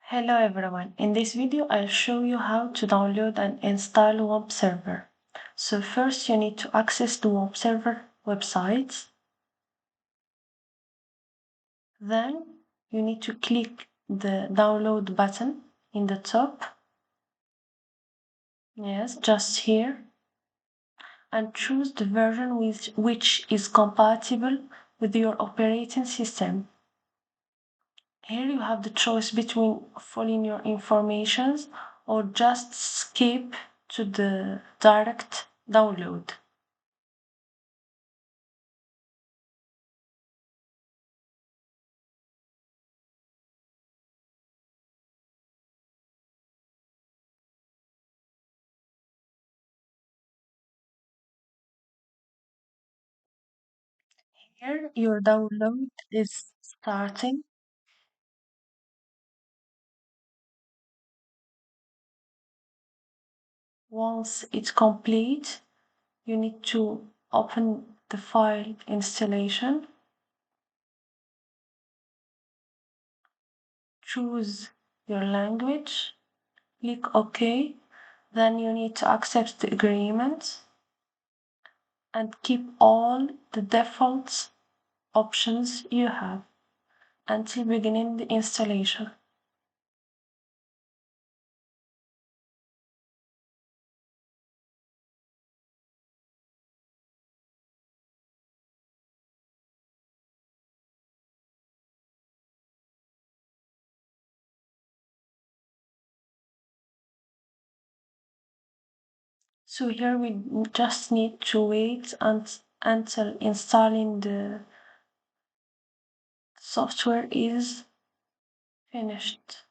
Hello everyone. In this video, I'll show you how to download and install WampServer. So first you need to access the WampServer website. Then you need to click the download button in the top. Yes, just here. And choose the version which is compatible with your operating system. Here you have the choice between filling your informations or just skip to the direct download. Here your download is starting. Once it's complete, you need to open the file installation, choose your language, click OK. Then you need to accept the agreement and keep all the default options you have until beginning the installation. So here we just need to wait until installing the software is finished.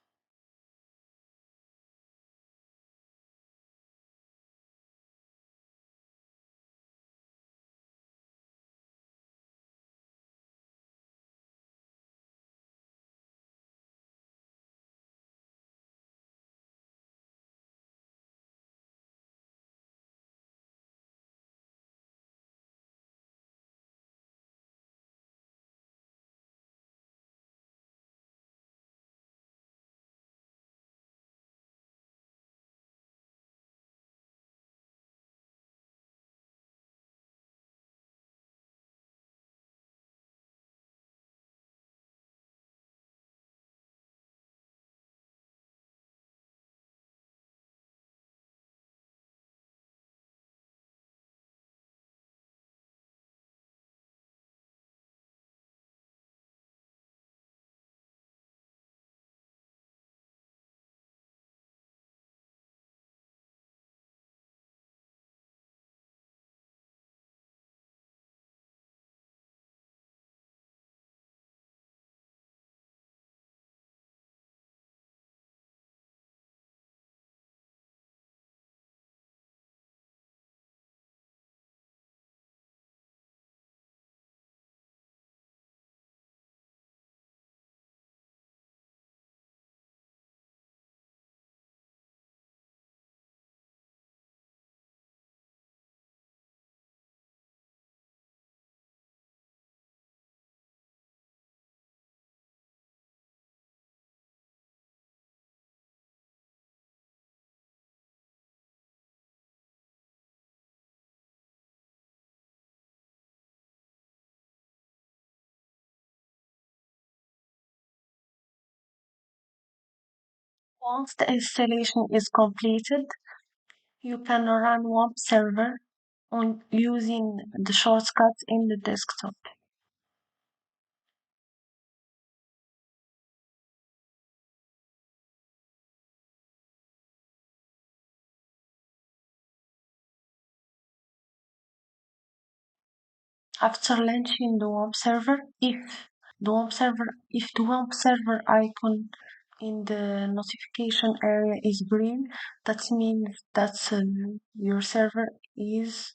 Once the installation is completed, you can run WampServer on using the shortcuts in the desktop. After launching the WampServer, if the WampServer icon in the notification area is green, that means that your server is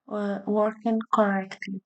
working correctly.